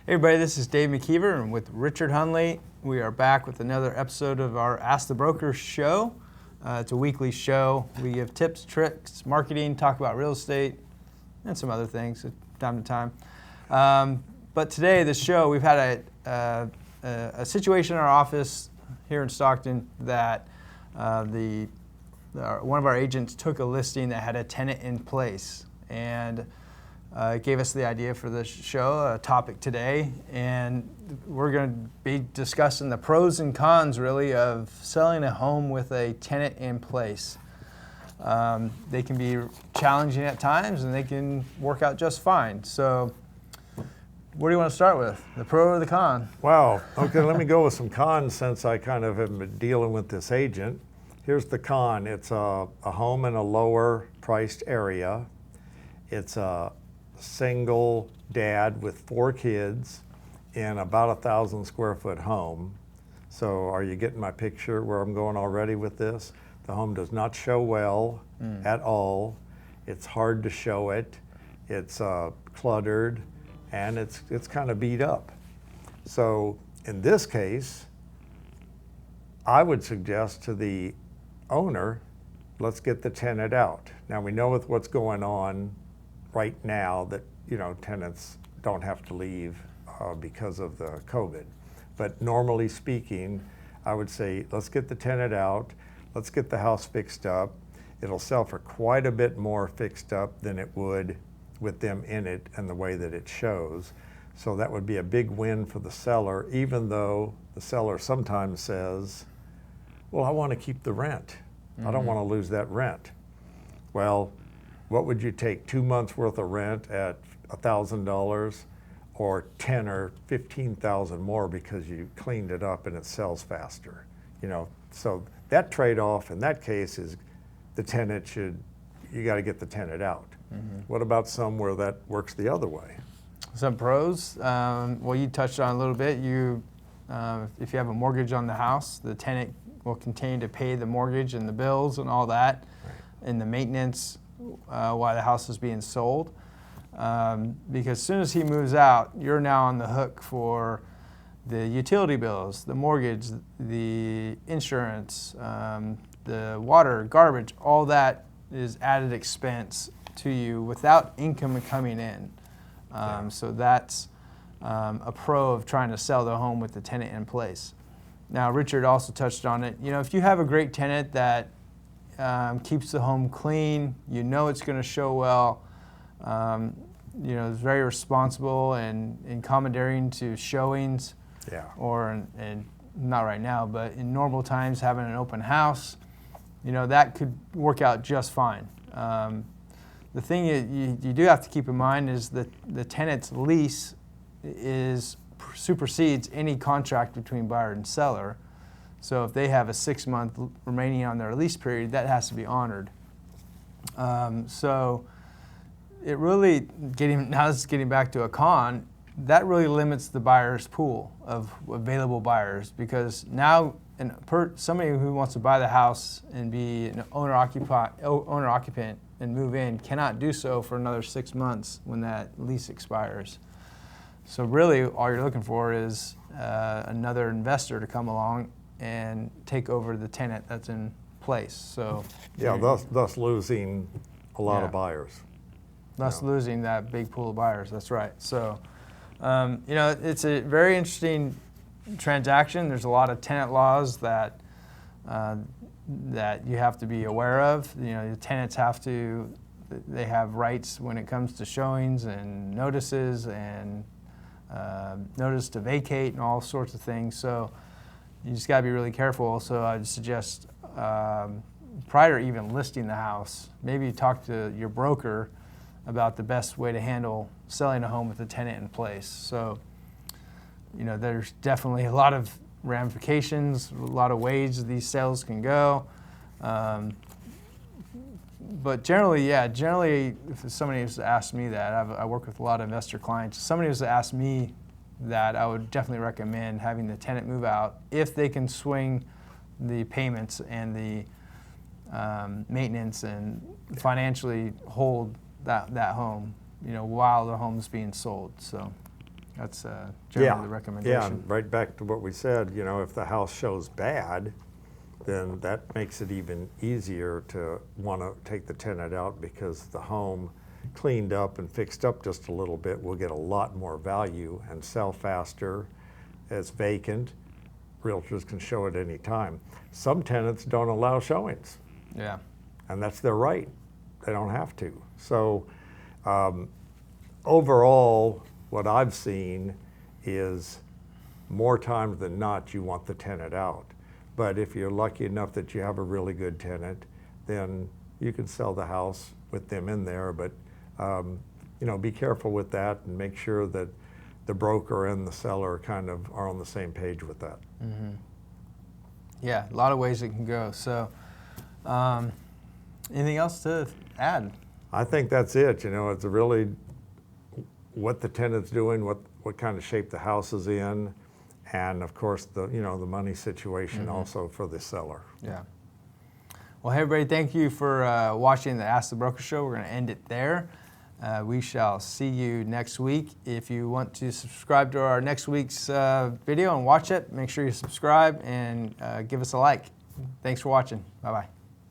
Hey everybody, this is Dave McKeever and with Richard Hunley. We are back with another episode of our Ask the Broker show. It's a weekly show. We give tips, tricks, marketing, talk about real estate, and some other things from time to time. But today, the show, we've had a situation in our office here in Stockton that one of our agents took a listing that had a tenant in place, and it gave us the idea for the show, a topic today, and we're going to be discussing the pros and cons, really, of selling a home with a tenant in place. They can be challenging at times, and they can work out just fine. So, what do you want to start with, the pro or the con? Wow. Okay, let me go with some cons since I kind of have been dealing with this agent. Here's the con. It's a home in a lower priced area. It's a single dad with 4 kids in about 1,000 square foot home. So are you getting my picture where I'm going already with this? The home does not show well at all. It's hard to show it. It's cluttered, and it's kind of beat up. So in this case, I would suggest to the owner, let's get the tenant out. Now we know with what's going on right now that, tenants don't have to leave because of the COVID. But normally speaking, I would say, let's get the tenant out, let's get the house fixed up. It'll sell for quite a bit more fixed up than it would with them in it and the way that it shows. So that would be a big win for the seller, even though the seller sometimes says, well, I want to keep the rent. I don't want to lose that rent. Well, what would you take, 2 months worth of rent at $1,000 or 10 or 15,000 more because you cleaned it up and it sells faster? So that trade-off in that case is the tenant you got to get the tenant out. What about some where that works the other way? Some pros, well, you touched on a little bit. If you have a mortgage on the house, the tenant will continue to pay the mortgage and the bills and all that, and the maintenance while the house is being sold. Because as soon as he moves out, you're now on the hook for the utility bills, the mortgage, the insurance, the water, garbage, all that is added expense to you without income coming in. So that's a pro of trying to sell the home with the tenant in place. Now, Richard also touched on it. If you have a great tenant that keeps the home clean, it's going to show well, is very responsible and accommodating to showings, and not right now, but in normal times, having an open house, that could work out just fine. The thing you do have to keep in mind is that the tenant's lease supersedes any contract between buyer and seller. So if they have a 6-month remaining on their lease period, that has to be honored. So it really, getting back to a con, that really limits the buyer's pool of available buyers, because now somebody who wants to buy the house and be an owner-occupant and move in cannot do so for another 6 months when that lease expires. So really all you're looking for is another investor to come along and take over the tenant that's in place. So thus losing a lot of buyers. Thus losing that big pool of buyers. That's right. So it's a very interesting transaction. There's a lot of tenant laws that you have to be aware of. The tenants they have rights when it comes to showings and notices and notice to vacate and all sorts of things. So you just got to be really careful. So I'd suggest prior to even listing the house, maybe talk to your broker about the best way to handle selling a home with a tenant in place. So, there's definitely a lot of ramifications, a lot of ways these sales can go. But generally, if somebody was to ask me that, I work with a lot of investor clients. If somebody was to ask me that, I would definitely recommend having the tenant move out if they can swing the payments and the maintenance and financially hold that home, while the home's being sold. So That's generally the Yeah, recommendation. and right back to what we said, you know, if the house shows bad, then that makes it even easier to want to take the tenant out, because the home cleaned up and fixed up just a little bit will get a lot more value and sell faster. It's vacant. Realtors can show it any time. Some tenants don't allow showings, Yeah. and that's their right. They don't have to. So overall, what I've seen is more times than not, you want the tenant out. But if you're lucky enough that you have a really good tenant, then you can sell the house with them in there. But you know, be careful with that and make sure that the broker and the seller kind of are on the same page with that. Mm-hmm. Yeah, a lot of ways it can go. So, anything else to add? I think that's it. You know, it's really what the tenant's doing, what kind of shape the house is in, and of course the the money situation also for the seller. Yeah. Well, hey everybody, thank you for watching the Ask the Broker Show. We're going to end it there. We shall see you next week. If you want to subscribe to our next week's video and watch it, make sure you subscribe and give us a like. Thanks for watching. Bye-bye.